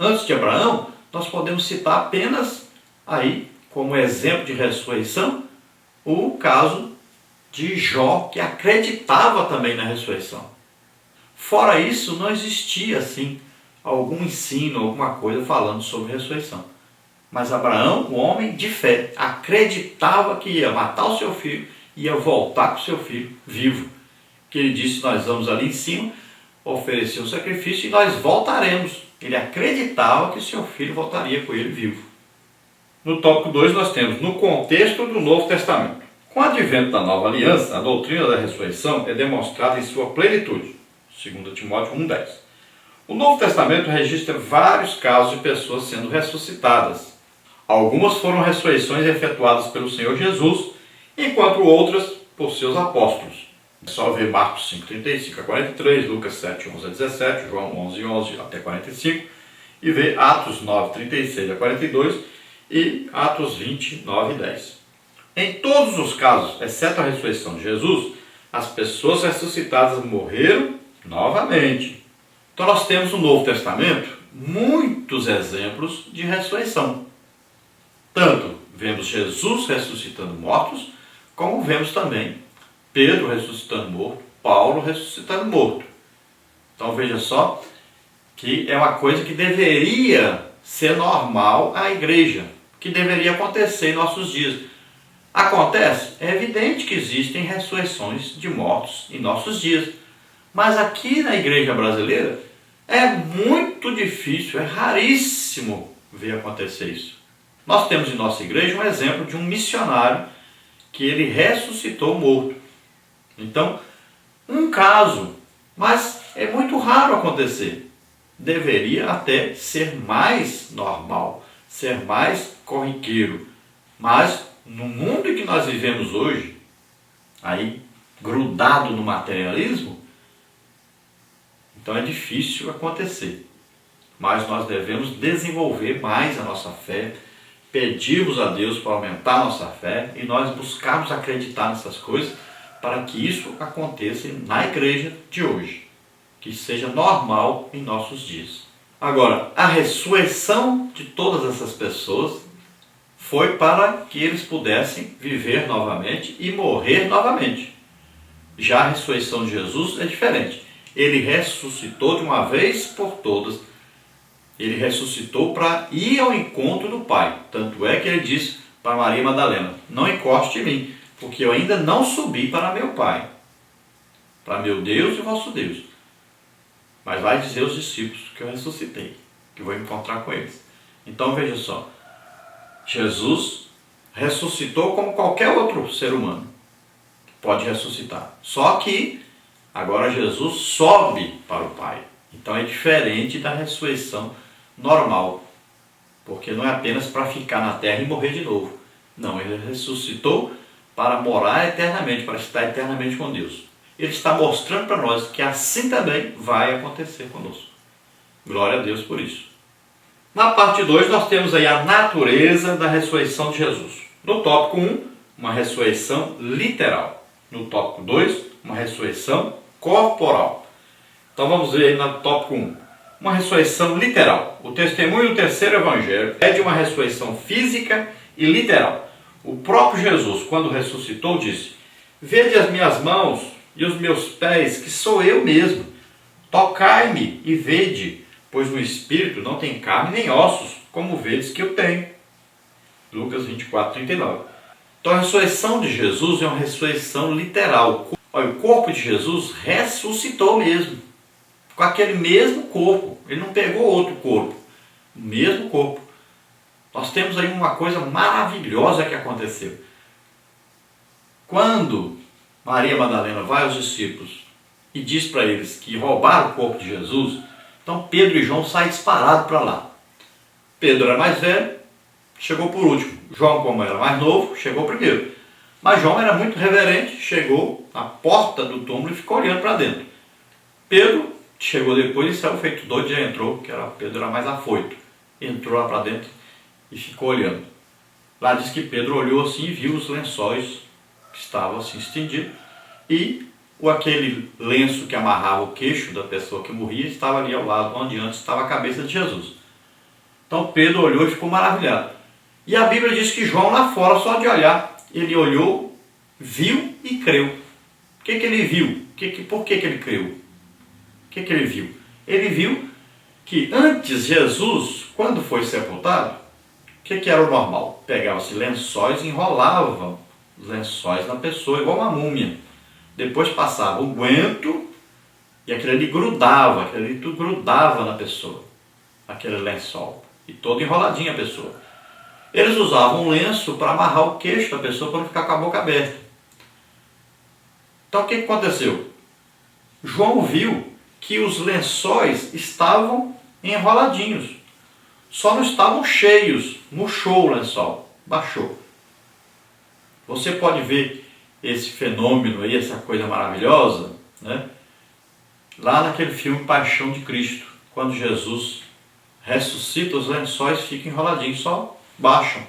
antes de Abraão, nós podemos citar apenas aí, como exemplo de ressurreição, o caso de Jó, que acreditava também na ressurreição. Fora isso, não existia assim algum ensino, alguma coisa falando sobre ressurreição. Mas Abraão, o homem de fé, acreditava que ia matar o seu filho, ia voltar com o seu filho vivo. Que ele disse: nós vamos ali em cima oferecer um sacrifício e nós voltaremos. Ele acreditava que o seu filho voltaria com ele vivo. No tópico 2 nós temos no contexto do Novo Testamento. Com o advento da nova aliança, a doutrina da ressurreição é demonstrada em sua plenitude. 2 Timóteo 1,10. O Novo Testamento registra vários casos de pessoas sendo ressuscitadas. Algumas foram ressurreições efetuadas pelo Senhor Jesus, enquanto outras por seus apóstolos. É só ver Marcos 5:35 a 43, Lucas 7:11 a 17, João 11:11 até 45, e ver Atos 9:36 a 42 e Atos 20:9 e 10. Em todos os casos, exceto a ressurreição de Jesus, as pessoas ressuscitadas morreram novamente. Então nós temos no Novo Testamento muitos exemplos de ressurreição. Tanto vemos Jesus ressuscitando mortos, como vemos também Pedro ressuscitando morto, Paulo ressuscitando morto. Então veja só que é uma coisa que deveria ser normal à igreja, que deveria acontecer em nossos dias. Acontece? É evidente que existem ressurreições de mortos em nossos dias. Mas aqui na igreja brasileira é muito difícil, é raríssimo ver acontecer isso. Nós temos em nossa igreja um exemplo de um missionário que ele ressuscitou morto. Então, um caso, mas é muito raro acontecer. Deveria até ser mais normal, ser mais corriqueiro. Mas no mundo em que nós vivemos hoje, aí grudado no materialismo, então é difícil acontecer. Mas nós devemos desenvolver mais a nossa fé, pedirmos a Deus para aumentar a nossa fé e nós buscarmos acreditar nessas coisas para que isso aconteça na igreja de hoje, que seja normal em nossos dias. Agora, a ressurreição de todas essas pessoas foi para que eles pudessem viver novamente e morrer novamente. Já a ressurreição de Jesus é diferente. Ele ressuscitou de uma vez por todas. Ele ressuscitou para ir ao encontro do Pai. Tanto é que ele disse para Maria Madalena: não encoste em mim, porque eu ainda não subi para meu Pai, para meu Deus e vosso Deus. Mas vai dizer aos discípulos que eu ressuscitei, que vou encontrar com eles. Então veja só, Jesus ressuscitou como qualquer outro ser humano pode ressuscitar. Só que agora Jesus sobe para o Pai. Então é diferente da ressurreição normal, porque não é apenas para ficar na terra e morrer de novo. Não, ele ressuscitou para morar eternamente, para estar eternamente com Deus. Ele está mostrando para nós que assim também vai acontecer conosco. Glória a Deus por isso. Na parte 2 nós temos aí a natureza da ressurreição de Jesus. No tópico 1, uma ressurreição literal. No tópico 2, uma ressurreição corporal. Então vamos ver aí no tópico 1. Uma ressurreição literal. O testemunho do terceiro evangelho é de uma ressurreição física e literal. O próprio Jesus, quando ressuscitou, disse: vede as minhas mãos e os meus pés, que sou eu mesmo. Tocai-me e vede, pois no espírito não tem carne nem ossos, como vedes que eu tenho. Lucas 24:39. Então a ressurreição de Jesus é uma ressurreição literal. Olha, o corpo de Jesus ressuscitou mesmo, com aquele mesmo corpo. Ele não pegou outro corpo, o mesmo corpo. Nós temos aí uma coisa maravilhosa que aconteceu. Quando Maria Madalena vai aos discípulos e diz para eles que roubaram o corpo de Jesus, então Pedro e João saem disparados para lá. Pedro era mais velho, chegou por último. João, como era mais novo, chegou primeiro. Mas João era muito reverente, chegou na porta do túmulo e ficou olhando para dentro. Pedro chegou depois e saiu feito doido, já entrou, porque Pedro era mais afoito. Entrou lá para dentro e ficou olhando. Lá diz que Pedro olhou assim e viu os lençóis que estavam assim estendidos. E aquele lenço que amarrava o queixo da pessoa que morria estava ali ao lado, onde antes estava a cabeça de Jesus. Então Pedro olhou e ficou maravilhado. E a Bíblia diz que João lá fora, só de olhar, ele olhou, viu e creu. O que ele viu? Por que ele creu? O que ele viu? Ele viu que antes Jesus, quando foi sepultado, o que era o normal? Pegava-se lençóis e enrolavam os lençóis na pessoa, igual uma múmia. Depois passava o guento e aquilo ali grudava, aquilo ali tudo grudava na pessoa, aquele lençol. E todo enroladinho a pessoa. Eles usavam um lenço para amarrar o queixo da pessoa para não ficar com a boca aberta. Então o que aconteceu? João viu que os lençóis estavam enroladinhos. Só não estavam cheios. Murchou o lençol. Baixou. Você pode ver esse fenômeno aí, essa coisa maravilhosa, né? Lá naquele filme Paixão de Cristo. Quando Jesus ressuscita, os lençóis ficam enroladinhos, só baixam.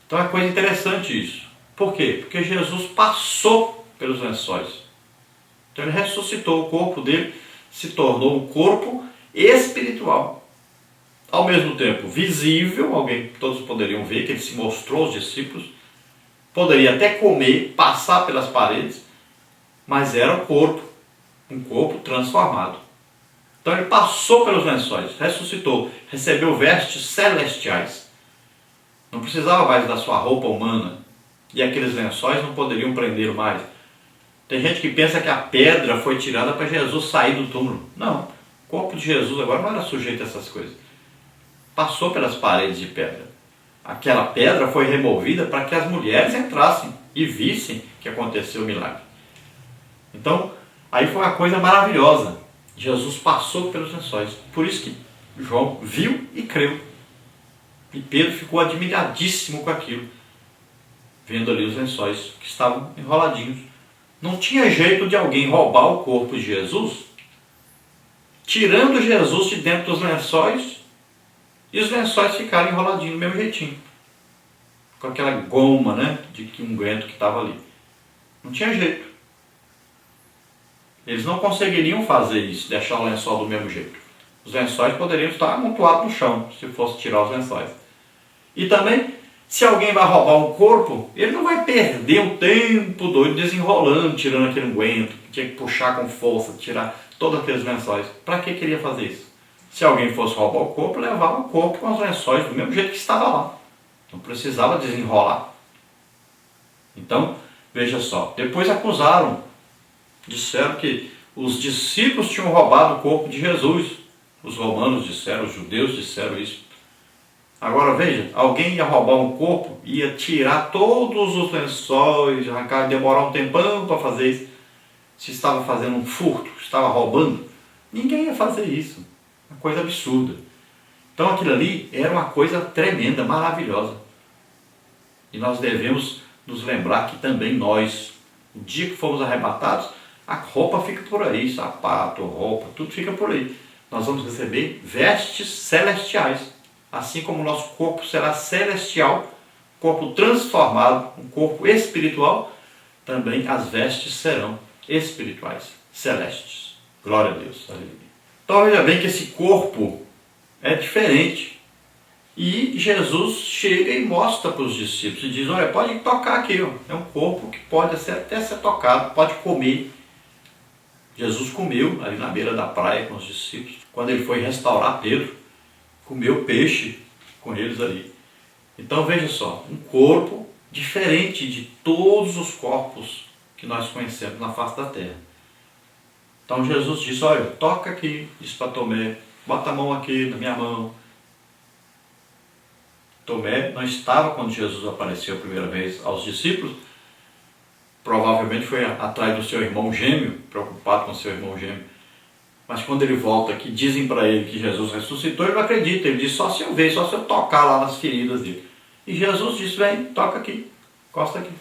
Então é coisa interessante isso. Por quê? Porque Jesus passou pelos lençóis. Então ele ressuscitou, o corpo dele se tornou um corpo espiritual. Ao mesmo tempo visível, alguém, todos poderiam ver que ele se mostrou aos discípulos, poderia até comer, passar pelas paredes, mas era o corpo, um corpo transformado. Então ele passou pelos lençóis, ressuscitou, recebeu vestes celestiais. Não precisava mais da sua roupa humana. E aqueles lençóis não poderiam prendê-lo mais. Tem gente que pensa que a pedra foi tirada para Jesus sair do túmulo. Não, o corpo de Jesus agora não era sujeito a essas coisas. Passou pelas paredes de pedra. Aquela pedra foi removida para que as mulheres entrassem e vissem que aconteceu o milagre. Então, aí foi uma coisa maravilhosa. Jesus passou pelos lençóis. Por isso que João viu e creu. E Pedro ficou admiradíssimo com aquilo, vendo ali os lençóis que estavam enroladinhos. Não tinha jeito de alguém roubar o corpo de Jesus, tirando Jesus de dentro dos lençóis, e os lençóis ficarem enroladinhos do mesmo jeitinho, com aquela goma, né, de unguento que estava ali. Não tinha jeito. Eles não conseguiriam fazer isso, deixar o lençol do mesmo jeito. Os lençóis poderiam estar amontoados no chão, se fosse tirar os lençóis. E também, se alguém vai roubar um corpo, ele não vai perder um tempo doido desenrolando, tirando aquele unguento, que tinha que puxar com força, tirar todos aqueles lençóis. Para que queria fazer isso? Se alguém fosse roubar o corpo, levava o corpo com os lençóis do mesmo jeito que estava lá. Não precisava desenrolar. Então, veja só, depois acusaram, disseram que os discípulos tinham roubado o corpo de Jesus. Os romanos disseram, os judeus disseram isso. Agora veja, alguém ia roubar um corpo, ia tirar todos os lençóis, arrancar, demorar um tempão para fazer isso. Se estava fazendo um furto, estava roubando, ninguém ia fazer isso. Uma coisa absurda. Então aquilo ali era uma coisa tremenda, maravilhosa. E nós devemos nos lembrar que também nós, o dia que fomos arrebatados, a roupa fica por aí, sapato, roupa, tudo fica por aí. Nós vamos receber vestes celestiais. Assim como o nosso corpo será celestial, corpo transformado, um corpo espiritual, também as vestes serão espirituais, celestes. Glória a Deus. Aleluia. Então veja bem que esse corpo é diferente. E Jesus chega e mostra para os discípulos e diz, olha, pode tocar aqui, ó. É um corpo que pode até ser tocado, pode comer. Jesus comeu ali na beira da praia com os discípulos. Quando ele foi restaurar Pedro, comeu peixe com eles ali. Então veja só, um corpo diferente de todos os corpos que nós conhecemos na face da terra. Então Jesus disse, olha, toca aqui, disse para Tomé, bota a mão aqui na minha mão. Tomé não estava quando Jesus apareceu a primeira vez aos discípulos, provavelmente foi atrás do seu irmão gêmeo, preocupado com seu irmão gêmeo. Mas quando ele volta aqui, dizem para ele que Jesus ressuscitou, ele não acredita. Ele diz, só se eu ver, só se eu tocar lá nas feridas dele. E Jesus disse, vem, toca aqui, encosta aqui.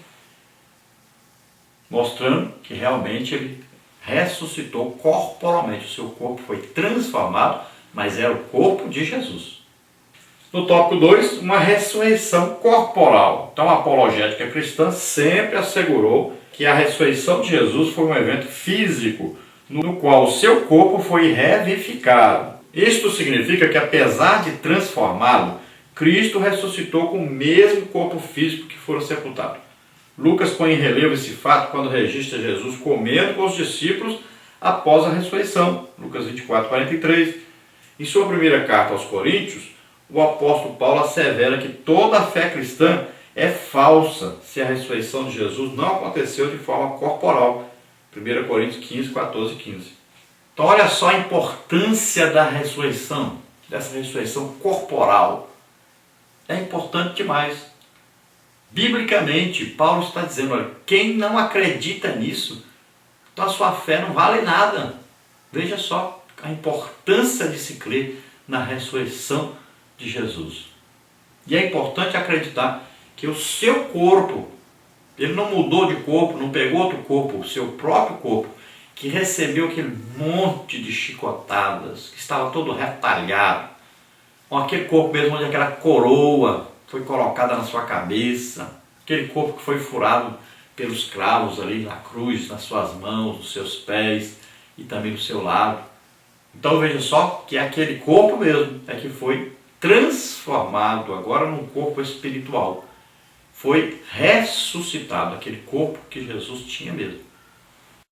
Mostrando que realmente ele ressuscitou corporalmente. O seu corpo foi transformado, mas era o corpo de Jesus. No tópico 2, uma ressurreição corporal. Então a apologética cristã sempre assegurou que a ressurreição de Jesus foi um evento físico, no qual o seu corpo foi revivificado. Isto significa que, apesar de transformá-lo, Cristo ressuscitou com o mesmo corpo físico que fora sepultado. Lucas põe em relevo esse fato quando registra Jesus comendo com os discípulos após a ressurreição. Lucas 24, 43. Em sua primeira carta aos Coríntios, o apóstolo Paulo assevera que toda a fé cristã é falsa se a ressurreição de Jesus não aconteceu de forma corporal. 1 Coríntios 15, 14 e 15. Então olha só a importância da ressurreição, dessa ressurreição corporal. É importante demais. Biblicamente, Paulo está dizendo, olha, quem não acredita nisso, então a sua fé não vale nada. Veja só a importância de se crer na ressurreição de Jesus. E é importante acreditar que o seu corpo, ele não mudou de corpo, não pegou outro corpo, o seu próprio corpo, que recebeu aquele monte de chicotadas, que estava todo retalhado, com aquele corpo mesmo onde aquela coroa foi colocada na sua cabeça, aquele corpo que foi furado pelos cravos ali na cruz, nas suas mãos, nos seus pés e também no seu lado. Então veja só que aquele corpo mesmo é que foi transformado agora num corpo espiritual. Foi ressuscitado, aquele corpo que Jesus tinha mesmo.